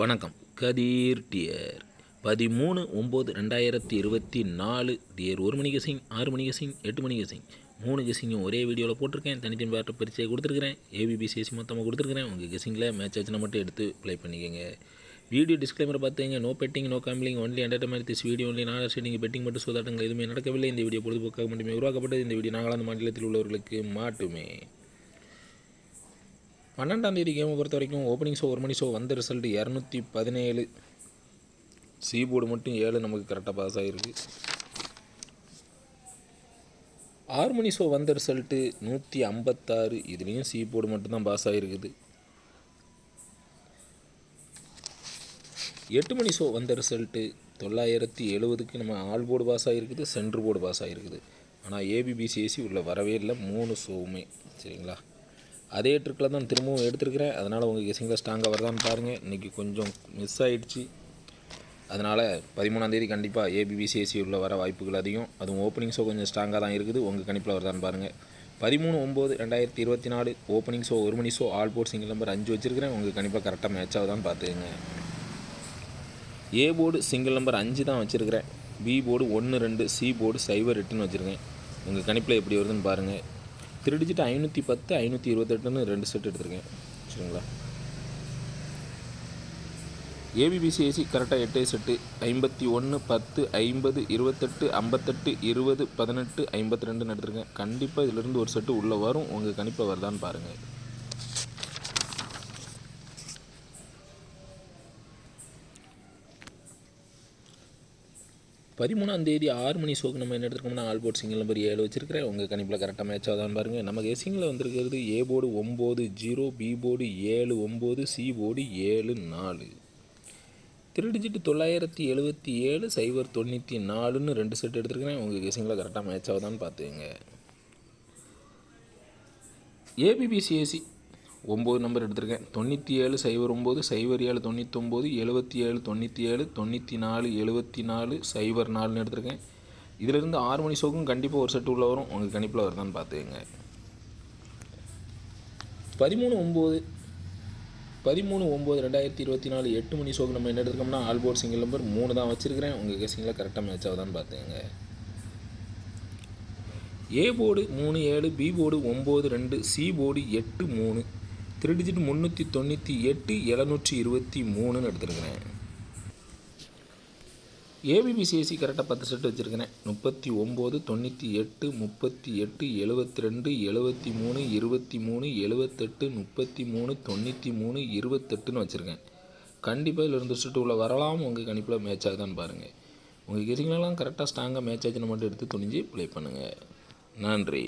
வணக்கம். கதீர் dear 13/9/2024 dear 1 மணி guessing, 6 மணி guessing, 8 மணி guessing 3 கெஸிங்கும் ஒரே வீடியோவில் போட்டிருக்கேன். தனித்தனி பேட்டர் பரிச்சையை கொடுத்துருக்கிறேன். ஏபிபிசிஎஸ்சி மொத்தமாக கொடுத்துருக்கிறேன். உங்கள் கெஸிங்கில் மேட்ச் ஆச்சுன்னா மட்டும் எடுத்து ப்ளே பண்ணிக்கோங்க. வீடியோ டிஸ்க்ளைமர் பார்த்துங்க. No betting, no gambling, only entertainment. This video only not setting betting மட்டும் சோதாட்டங்கள் எதுவுமே நடக்கவில்லை. இந்த வீடியோ பொழுதுபோக்காக மட்டுமே உருவாக்கப்பட்டது. இந்த வீடியோ நாகாலாந்து மாநிலத்தில் உள்ளவர்களுக்கு மட்டுமே. 12ஆம் தேதி கேமை பொறுத்த வரைக்கும் ஓப்பனிங் ஷோ 1 மணி ஷோ வந்த ரிசல்ட் 217. சி போர்டு மட்டும் 7 நமக்கு கரெக்டாக பாஸ் ஆகிருக்கு. 6 மணி ஷோ வந்த ரிசல்ட்டு 156. இதுலேயும் சி போர்டு மட்டும்தான் பாஸ் ஆகிருக்குது. 8 மணி ஷோ வந்த ரிசல்ட்டு 970க்கு நம்ம ஆல் போர்டு பாஸ் ஆகிருக்குது, சென்ட்ரு போர்டு பாஸ் ஆகிருக்குது. ஆனால் ஏபிபிசிஎஸ்சி உள்ள வரவே இல்லை 3 ஷோவுமே. சரிங்களா? அதே ட்ரிக்கில் தான் திரும்பவும் எடுத்துருக்கிறேன். அதனால் உங்கள் கெஸிங்கில் ஸ்ட்ராங்காக வருதான்னு பாருங்கள். இன்றைக்கி கொஞ்சம் மிஸ் ஆகிடுச்சு. அதனால் 13ஆம் தேதி கண்டிப்பாக ஏபிபிசிஎஸ்சி உள்ள வர வாய்ப்புகள் அதிகம். அதுவும் ஓப்பனிங் ஷோ கொஞ்சம் ஸ்ட்ராங்காக தான் இருக்குது. உங்கள் கணிப்பில் வருதான்னு பாருங்கள். 13/9/2024 ஓப்பனிங் ஷோ 1 மணி show all board single number 5 வச்சுருக்கிறேன். உங்கள் கணிப்பில் கரெக்டாக மேட்ச் ஆகுதான்னு பார்த்துக்கங்க. ஏ போர்டு சிங்கிள் நம்பர் 5 தான் வச்சுருக்கிறேன். பி போர்டு 1, 2, சி போர்டு 0, 8ன்னு வச்சுருக்கேன். உங்கள் கணிப்பில் எப்படி வருதுன்னு பாருங்கள். 3 டிஜிட் 510, 528ன்னு 2 செட் எடுத்துருக்கேன். சரிங்களா? ஏபிபிசிஎஸ்சி கரெக்டாக 8 செட்டு 51, 10, 50, 28, 58, 20, 18, 52ன்னு எடுத்துருக்கேன். கண்டிப்பாக இதிலிருந்து ஒரு செட்டு உள்ளே வரும். உங்கள் கணிப்பை வருதான்னு பாருங்கள். பதிமூணாம் தேதி 6 மணி ஷோக்கு நம்ம என்ன எடுத்துருக்கோம்னா ஆல் போர்ட் சிங்கிள் நம்பர் 7 வச்சுருக்கிறேன். உங்கள் கணிப்பில் கரெக்டாக மேட்ச் ஆகுதான்னு பாருங்கள். நம்ம கெஸிங்கில் வந்திருக்கிறது A board 9, 0, B board 7, 9, C board 7, 4. 3 digit 977, 094ன்னு 2 செட் எடுத்துருக்கிறேன். உங்கள் கெஸிங்கில் கரெக்டாக மேட்ச் ஆகுதான்னு பார்த்துங்க. ஏபிபிசிஎஸ்சி 9 நம்பர் எடுத்திருக்கேன். 97, 09, 07, 99, 77, 97, 94, 74, 04ன்னு எடுத்திருக்கேன். இதிலிருந்து 6 மணி ஷோக்கும் கண்டிப்பாக ஒரு செட்டு உள்ள வரும். உங்கள் கணிப்பில் வருதான்னு பார்த்துக்கங்க. 13/9/2024 8 மணி ஷோக்கு நம்ம என்ன எடுத்துருக்கோம்னா ஆல் போர்ட் சிங்கிள் நம்பர் 3 தான் வச்சுருக்கிறேன். உங்கள் கெஸிங்கில் கரெக்டாக மேட்ச் ஆகுதான்னு பார்த்துக்கங்க. A board 3, 7, B board 9, 2, C board 8, 3. 3 digit 398, 723ன்னு எடுத்துருக்கிறேன். ஏபிபிசிஎஸ்சி கரெக்டாக 10 செட் வச்சுருக்கிறேன். 39, 98, 38, 72, 73, 23, 78, 33, 93, 28ன்னு வச்சுருக்கேன். கண்டிப்பாக இதில் 2 செட்டு உள்ள வரலாம். உங்கள் கணிப்பில் மேட்ச் ஆகுதான்னு பாருங்கள். உங்கள் கெஸிங்லலாம் கரெக்டாக ஸ்ட்ராங்காக மேட்ச் ஆச்சுன்னு மட்டும் எடுத்து துணிஞ்சு ப்ளே பண்ணுங்கள். நன்றி.